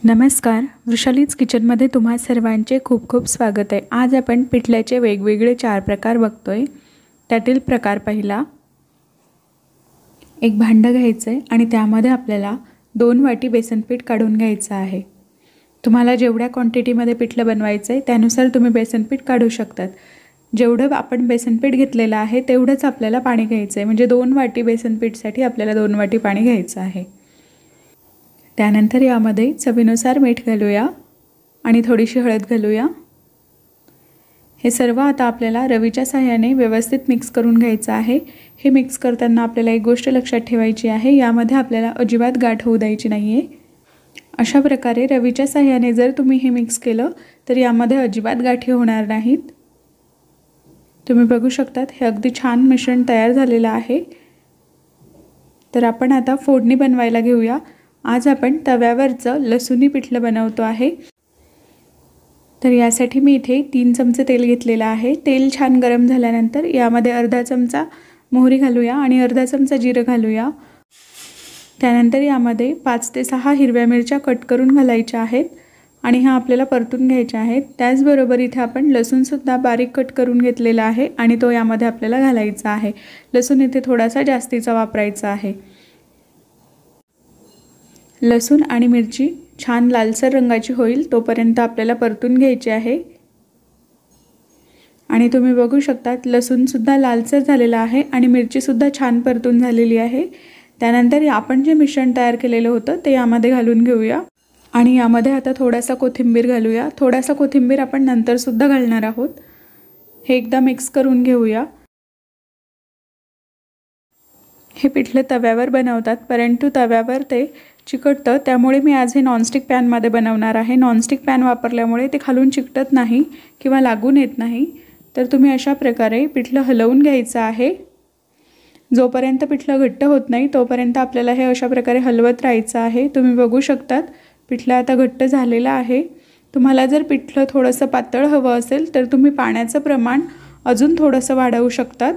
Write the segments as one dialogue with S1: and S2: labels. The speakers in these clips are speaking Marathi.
S1: नमस्कार, वृषालीज किचनमध्ये तुम्हा सर्वांचे खूप खूप स्वागत आहे। आज आपण पिठल्याचे वेगवेगळे 4 प्रकार बघतोय। त्यातील प्रकार पहिला, एक भांडं घ्यायचं आहे आणि त्यामध्ये आपल्याला 2 वाटी बेसन पीठ काढून घ्यायचं आहे। तुम्हाला जेवढ्या क्वांटिटीमध्ये पिठलं बनवायचं आहे त्यानुसार तुम्ही बेसन पीठ काढू शकतात। जेवढं आपण बेसन पीठ घेतलेलं आहे तेवढंच आपल्याला पाणी घ्यायचं आहे, म्हणजे 2 वाटी बेसन पीठसाठी आपल्याला 2 वाटी पाणी घ्यायचं आहे। त्यानंतर यामध्ये चवीनुसार मीठ घालूया आणि थोडीशी हळद घालूया। हे सर्व आता आपल्याला रवीच्या सहाय्याने व्यवस्थित मिक्स करून घ्यायचं आहे। हे मिक्स करताना आपल्याला एक गोष्ट लक्षात ठेवायची आहे, यामध्ये आपल्याला अजिबात गाठ होऊ द्यायची नाहीये। अशा प्रकारे रवीच्या सहाय्याने जर तुम्ही हे मिक्स केलं तर यामध्ये अजिबात गाठी होणार नाहीत। तुम्ही बघू शकतात हे अगदी छान मिश्रण तयार झालेलं आहे। तर आपण आता फोडणी बनवायला घेऊया। आज आपण तव्यावरचं लसूणी पिठलं बनवतो आहे। तर यासाठी मी इथे 3 चमचे तेल घेतलेलं आहे। तेल छान गरम झाल्यानंतर यामध्ये अर्धा चमचा मोहरी घालूया आणि अर्धा चमचा जिरं घालूया। त्यानंतर यामध्ये 5 ते 6 हिरव्या मिरच्या कट करून घालायच्या आहेत आणि ह्या आपल्याला परतून घ्यायच्या आहेत। त्याचबरोबर इथे आपण लसूण सुद्धा बारीक कट करून घेतलेला आहे आणि तो यामध्ये आपल्याला घालायचा आहे। लसूण इथे थोडासा जास्तीचा वापरायचा आहे। लसूण आणि मिरची छान लालसर रंगाची होईल तोपर्यंत आपल्याला परतून घ्यायची आहे। आणि तुम्ही बघू शकता लसूण सुद्धा लालसर झालेला आहे आणि मिरची सुद्धा छान परतून झालेली आहे। त्यानंतर आपण जे मिश्रण तयार केलेलं होतं ते यामध्ये घालून घेऊया आणि यामध्ये आता थोडासा कोथिंबीर घालूया। थोडासा कोथिंबीर आपण नंतर सुद्धा घालणार आहोत। हे एकदा मिक्स करून घेऊया। हे पिठलं तव्यावर बनवतात, परंतु तव्यावर ते चिकटतं, त्यामुळे मी आज हे नॉनस्टिक पॅनमध्ये बनवणार आहे। नॉनस्टिक पॅन वापरल्यामुळे ते खालून चिकटत नाही किंवा लागून येत नाही। तर तुम्ही अशा प्रकारे पिठलं हलवून घ्यायचं आहे। जोपर्यंत पिठलं घट्ट होत नाही तोपर्यंत आपल्याला हे अशा प्रकारे हलवत राहायचं आहे। तुम्ही बघू शकतात पिठलं आता घट्ट झालेलं आहे। तुम्हाला जर पिठलं थोडंसं पातळ हवं असेल तर तुम्ही पाण्याचं प्रमाण अजून थोडंसं वाढवू शकतात।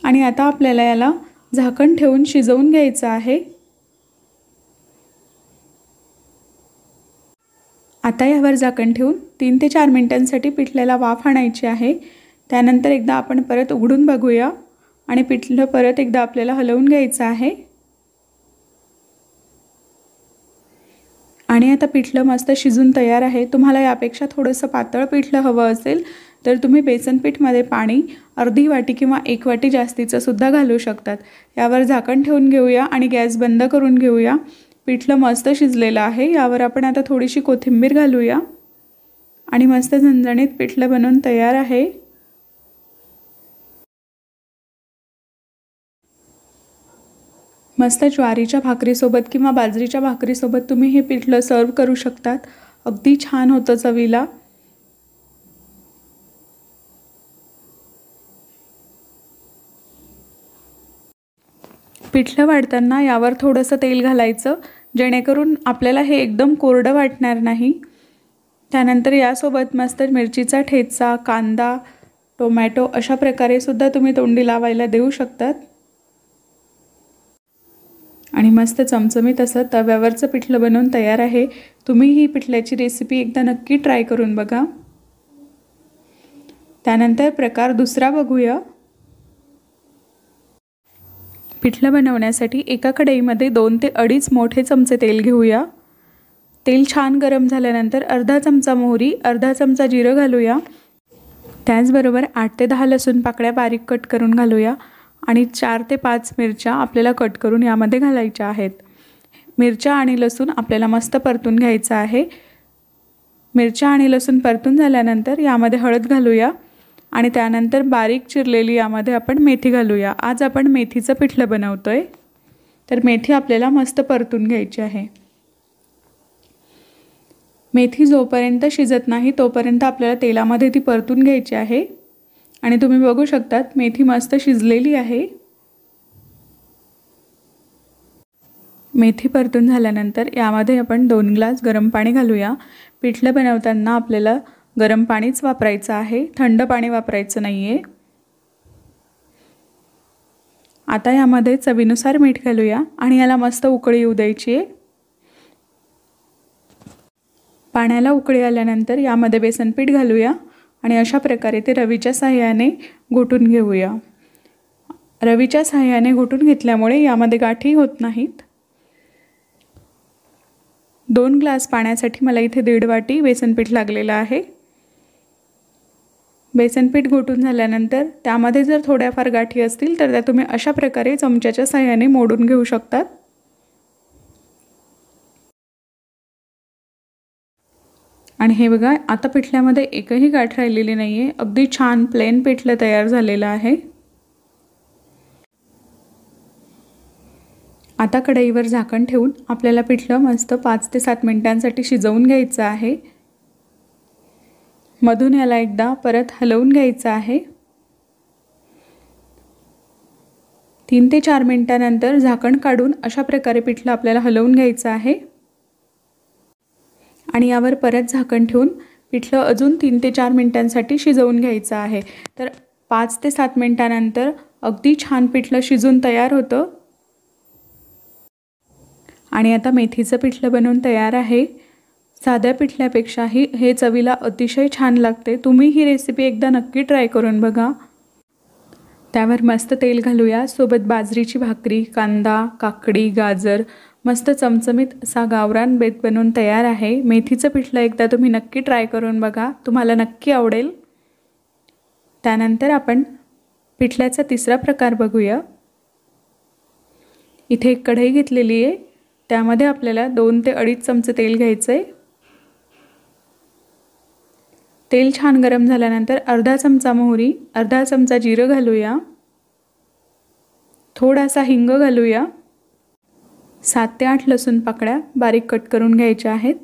S1: आणि आता आपल्याला याला झाकण ठेवून शिजवून घ्यायचं आहे। आता यावर झाकण ठेवून 3 ते 4 मिनिटांसाठी पिठल्याला वाफ आणायची आहे। त्यानंतर एकदा आपण परत उघडून बघूया आणि पिठलं परत एकदा आपल्याला हलवून घ्यायचं आहे। आणि आता पिठलं मस्त शिजून तयार आहे। तुम्हाला यापेक्षा थोडंसं पातळ पिठलं हवं असेल तर तुम्ही बेसन पीठमध्ये पाणी अर्धी वाटी किंवा 1 वाटी जास्तीचं सुद्धा घालू शकतात। यावर झाकण ठेवून घेऊया आणि गॅस बंद करून घेऊया। पिठलं मस्त शिजलेलं आहे। यावर आपण आता थोडीशी कोथिंबीर घालूया आणि मस्त झणझणीत पिठलं बनवून तयार आहे। मस्त ज्वारीच्या भाकरीसोबत किंवा बाजरीच्या भाकरीसोबत तुम्ही हे पिठलं सर्व करू शकतात। अगदी छान होतं चवीला। पिठलं वाढताना यावर थोडंसं तेल घालायचं, जेणेकरून आपल्याला हे एकदम कोरडं वाटणार नाही। त्यानंतर यासोबत मस्त मिरचीचा ठेचा, कांदा, टोमॅटो अशा प्रकारे सुद्धा तुम्ही तोंडी लावायला देऊ शकतात। आणि मस्त चमचमीत असं तव्यावरचं पिठलं बनवून तयार आहे। तुम्ही ही पिठल्याची रेसिपी एकदा नक्की ट्राय करून बघा। त्यानंतर प्रकार दुसरा बघूया। पिठलं बनवण्यासाठी एका कढईमध्ये 2 ते 2.5 मोठे चमचे तेल घेऊया। तेल छान गरम झाल्यानंतर अर्धा चमचा मोहरी, अर्धा चमचा जिरं घालूया। त्याचबरोबर 8 ते 10 लसूण पाकळ्या बारीक कट करून घालूया आणि 4 ते 5 मिरच्या आपल्याला कट करून यामध्ये घालायच्या आहेत। मिरच्या आणि लसूण आपल्याला मस्त परतून घ्यायचं आहे। मिरच्या आणि लसूण परतून झाल्यानंतर यामध्ये हळद घालूया आणि त्यानंतर बारीक चिरलेली यामध्ये आपण मेथी घालूया। आज आपण मेथीचं पिठलं बनवतोय, तर मेथी आपल्याला मस्त परतून घ्यायची आहे। मेथी जोपर्यंत शिजत नाही तोपर्यंत आपल्याला तेलामध्ये ती परतून घ्यायची आहे। आणि तुम्ही बघू शकतात मेथी मस्त शिजलेली आहे। मेथी परतून झाल्यानंतर यामध्ये आपण 2 ग्लास गरम पाणी घालूया। पिठलं बनवताना आपल्याला गरम पाणीच वापरायचं आहे, थंड पाणी वापरायचं नाहीये। आता यामध्ये चवीनुसार मीठ घालूया आणि याला मस्त उकळी येऊ द्यायची आहे। पाण्याला उकळी आल्यानंतर यामध्ये बेसन पीठ घालूया आणि अशा प्रकारे ते रवीच्या सहाय्याने घोटून घेऊया। रवीच्या सहाय्याने घोटून घेतल्यामुळे यामध्ये गाठी होत नाहीत। 2 ग्लास पाण्यासाठी मला इथे 1.5 वाटी बेसन पीठ लागलेलं आहे। बेसन पीठ घोटून झाल्यानंतर त्यामध्ये जर थोड्याफार गाठी असतील तर त्या तुम्ही अशा प्रकारे चमच्याच्या सहाय्याने मोडून घेऊ शकता। आणि हे बघा, आता पिठल्यामध्ये एकही गाठ राहिलेली नाहीये, अगदी छान प्लेन पिठलं तयार झालेलं आहे। आता कढईवर झाकण ठेवून आपल्याला पिठलं मस्त 5 ते 7 मिनिटांसाठी शिजवून घ्यायचं आहे। मधून याला एकदा परत हलवून घ्यायचं आहे। 3 ते 4 मिनिटांनंतर झाकण काढून अशा प्रकारे पिठलं आपल्याला हलवून घ्यायचं आहे आणि यावर परत झाकण ठेवून पिठलं अजून 3 ते 4 मिनिटांसाठी शिजवून घ्यायचं आहे। तर 5 ते 7 मिनिटांनंतर अगदी छान पिठलं शिजून तयार होतं आणि आता मेथीचं पिठलं बनवून तयार आहे। साध्या पिठल्यापेक्षाही हे चवीला अतिशय छान लागते। तुम्ही ही रेसिपी एकदा नक्की ट्राय करून बघा। त्यावर मस्त तेल घालूया, सोबत बाजरीची भाकरी, कांदा, काकडी, गाजर मस्त चमचमीत असा गावरान बेत बनवून तयार आहे। मेथीचं पिठलं एकदा तुम्ही नक्की ट्राय करून बघा, तुम्हाला नक्की आवडेल। त्यानंतर आपण पिठल्याचा तिसरा प्रकार बघूया। इथे एक कढई घेतलेली आहे, त्यामध्ये आपल्याला 2 ते 2.5 चमचे तेल घ्यायचंय। तेल छान गरम झाल्यानंतर अर्धा चमचा मोहरी, अर्धा चमचा जिरं घालूया, थोडासा हिंग घालूया, 7 ते 8 लसूण पाकळ्या बारीक कट करून घ्यायच्या आहेत।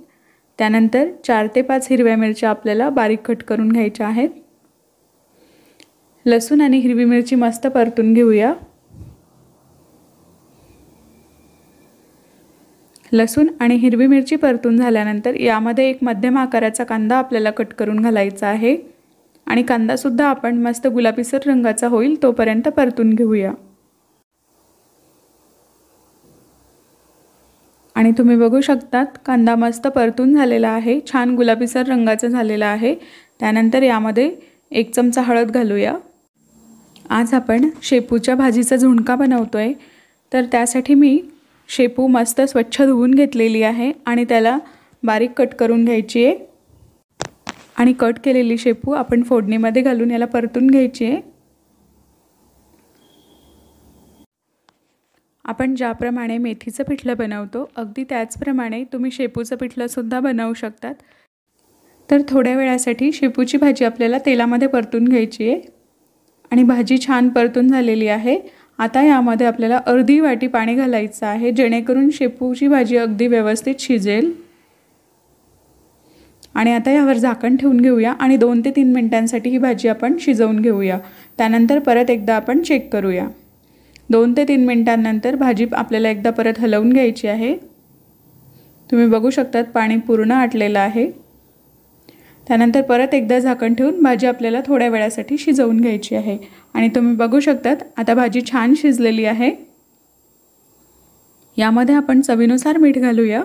S1: त्यानंतर 4 ते 5 हिरव्या मिरच्या आपल्याला बारीक कट करून घ्यायच्या आहेत। लसूण आणि हिरवी मिरची मस्त परतून घेऊया। लसूण आणि हिरवी मिरची परतून झाल्यानंतर यामध्ये एक मध्यम आकाराचा कांदा आपल्याला कट करून घालायचा आहे आणि कांदा सुद्धा आपण मस्त गुलाबीसर रंगाचा होईल तोपर्यंत परतून घेऊया। आणि तुम्ही बघू शकतात कांदा मस्त परतून झालेला आहे, छान गुलाबीसर रंगाचा झालेला आहे। त्यानंतर यामध्ये 1 चमचा हळद घालूया। आज आपण शेपूच्या भाजीचा झुणका बनवतोय, तर त्यासाठी मी शेपू मस्त स्वच्छ धुवून घेतलेली आहे आणि त्याला बारीक कट करून घ्यायची आहे आणि कट केलेली शेपू आपण फोडणीमध्ये घालून याला परतून घ्यायची आहे। आपण ज्याप्रमाणे मेथीचं पिठलं बनवतो अगदी त्याचप्रमाणे तुम्ही शेपूचं पिठलं सुद्धा बनवू शकतात। तर थोड्या वेळासाठी शेपूची भाजी आपल्याला तेलामध्ये परतून घ्यायची आहे आणि भाजी छान परतून झालेली आहे। आता यामध्ये आपल्याला अर्धी वाटी पाणी घालायचं आहे, जेणेकरून शेपूची भाजी अगदी व्यवस्थित शिजेल। आणि आता यावर झाकण ठेवून घेऊया आणि 2 ते 3 मिनिटांसाठी ही भाजी आपण शिजवून घेऊया। त्यानंतर परत एकदा आपण चेक करूया। 2 ते 3 मिनिटांनंतर भाजी आपल्याला एकदा परत हलवून घ्यायची आहे। तुम्ही बघू शकतात पाणी पूर्ण आटलेलं आहे। त्यानंतर परत एकदा झाकण ठेवून भाजी आपल्याला थोड्या वेळासाठी शिजवून घ्यायची आहे आणि तुम्ही बघू शकतात आता भाजी छान शिजलेली आहे। यामध्ये आपण चवीनुसार मीठ घालूया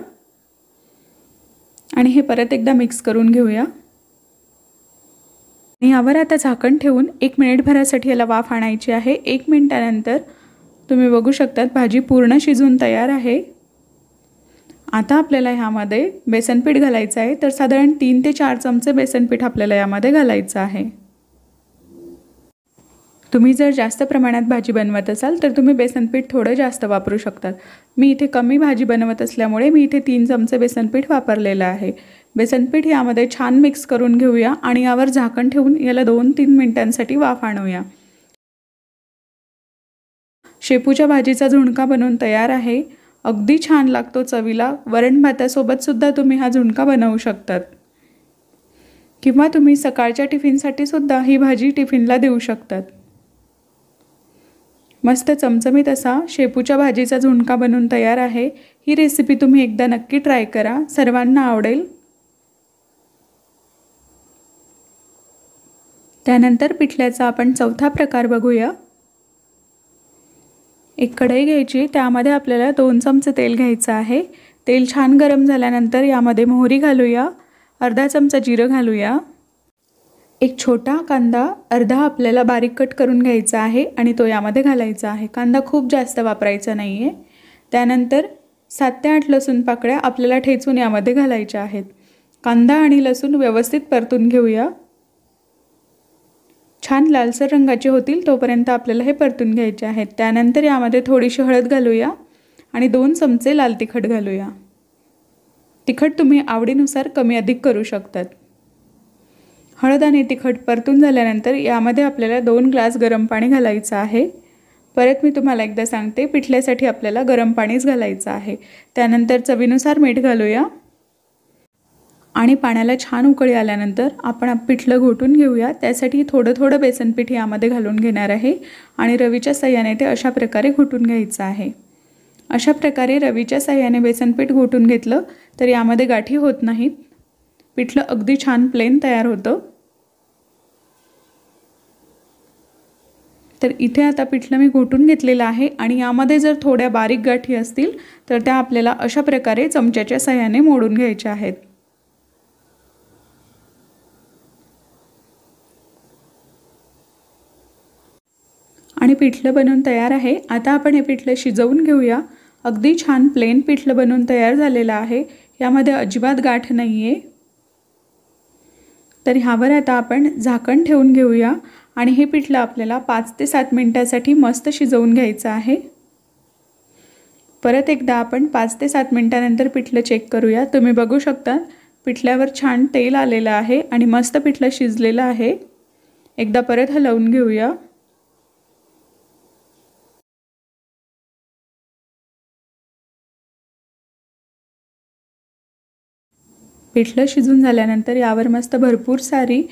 S1: आणि हे परत एकदा मिक्स करून घेऊया। आणि यावर आता झाकण ठेवून 1 मिनिटभरासाठी याला वाफ आणायची आहे। 1 मिनिटानंतर तुम्ही बघू शकतात भाजी पूर्ण शिजून तयार आहे। आता आपल्याला ह्यामध्ये बेसन पीठ घालायचं आहे, तर साधारण 3 ते 4 चमचे बेसन पीठ आपल्याला यामध्ये घालायचं आहे। तुम्ही जर जास्त प्रमाणात भाजी बनवत असाल तर तुम्ही बेसन पीठ थोडं जास्त वापरू शकतात। मी इथे कमी भाजी बनवत असल्यामुळे मी इथे 3 चमचे बेसन पीठ वापरलेलं आहे। बेसन पीठ यामध्ये छान मिक्स करून घेऊया आणि यावर झाकण ठेवून याला 2-3 मिनिटांसाठी वाफ आणूया। शेपूच्या भाजीचा झुणका बनवून तयार आहे, अगदी छान लागतो चवीला। वरण भातासोबत सुद्धा तुम्ही हा झुणका बनवू शकतात किंवा तुम्ही सकाळच्या टिफिनसाठी सुद्धा ही भाजी टिफिनला देऊ शकतात। मस्त चमचमीत असा शेपूच्या भाजीचा झुणका बनवून तयार आहे। ही रेसिपी तुम्ही एकदा नक्की ट्राय करा, सर्वांना आवडेल। त्यानंतर पिठल्याचा आपण चौथा प्रकार बघूया। एक कढई घ्यायची, त्यामध्ये आपल्याला 2 चमचे तेल घ्यायचं आहे। तेल छान गरम झाल्यानंतर यामध्ये मोहरी घालूया, अर्धा चमचा जिरं घालूया, एक छोटा कांदा अर्धा आपल्याला बारीक कट करून घ्यायचा आहे आणि तो यामध्ये घालायचा आहे। कांदा खूप जास्त वापरायचा नाहीये। त्यानंतर 7 ते 8 लसूण पाकळ्या आपल्याला ठेचून यामध्ये घालायच्या आहेत। कांदा आणि लसूण व्यवस्थित परतून घेऊया। छान लालसर रंगाचे होतील तोपर्यंत आपल्याला हे परतून घ्यायचे आहेत। त्यानंतर यामध्ये थोडीशी हळद घालूया आणि 2 चमचे लाल तिखट घालूया। तिखट तुम्ही आवडीनुसार कमी अधिक करू शकतात। हळद आणि तिखट परतून झाल्यानंतर यामध्ये आपल्याला 2 ग्लास गरम पाणी घालायचं आहे। परत मी तुम्हाला एकदा सांगते, पिठल्यासाठी आपल्याला गरम पाणीच घालायचं आहे। त्यानंतर चवीनुसार मीठ घालूया आणि पाण्याला छान उकळी आल्यानंतर आपण पिठलं घोटून घेऊया। त्यासाठी थोडं थोडं बेसन पीठ यामध्ये घालून घेणार आहे आणि रवीच्या साहाय्याने ते अशा प्रकारे घोटून घ्यायचं आहे। अशा प्रकारे रवीच्या साहाय्याने बेसन पीठ घोटून घेतलं तर यामध्ये गाठी होत नाहीत। पिठलं अगदी छान प्लेन तयार होतं। तर इथे आता पिठलं मी घोटून घेतलेलं आहे आणि यामध्ये जर थोड्या बारीक गाठी असतील तर त्या आपल्याला अशा प्रकारे चमच्याच्या साहाय्याने मोडून घ्यायच्या आहेत। आणि पिठलं बनवून तयार आहे। आता आपण हे पिठलं शिजवून घेऊया। अगदी छान प्लेन पिठलं बनवून तयार झालेलं आहे। यामध्ये अजिबात गाठ नाहीये। तर ह्यावर आता आपण झाकण ठेवून घेऊया आणि हे पिठलं आपल्याला 5 ते 7 मिनिटांसाठी मस्त शिजवून घ्यायचं आहे। परत एकदा आपण 5 ते 7 मिनिटांनंतर पिठलं चेक करूया। तुम्ही बघू शकता पिठल्यावर छान तेल आलेलं आहे आणि मस्त पिठलं शिजलेलं आहे। एकदा परत हलवून घेऊया। पिठलं शिजून झाल्यानंतर यावर मस्त भरपूर सारी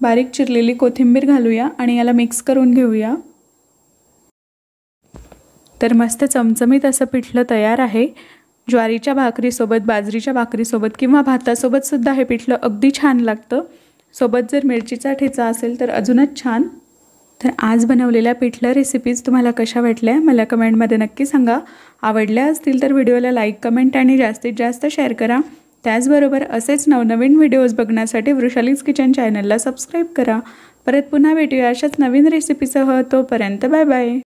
S1: बारीक चिरलेली कोथिंबीर घालूया आणि याला मिक्स करून घेऊया। तर मस्त चमचमीत असं पिठलं तयार आहे। ज्वारीच्या भाकरीसोबत, बाजरीच्या भाकरीसोबत किंवा भातासोबत सुद्धा हे पिठलं अगदी छान लागतं। सोबत जर मिरचीचा ठेचा असेल तर अजूनच छान। तर आज बनवलेल्या पिठलं रेसिपीज तुम्हाला कशा वाटल्या मला कमेंटमध्ये नक्की सांगा। आवडल्या असतील तर व्हिडिओला लाईक, कमेंट आणि जास्तीत जास्त शेअर करा। त्याचबरोबर असेच नवनवीन व्हिडिओज बघण्यासाठी वृषालीज किचन चॅनलला सबस्क्राईब करा। परत पुन्हा भेटूया अशाच नवीन रेसिपीसह। तोपर्यंत बाय बाय।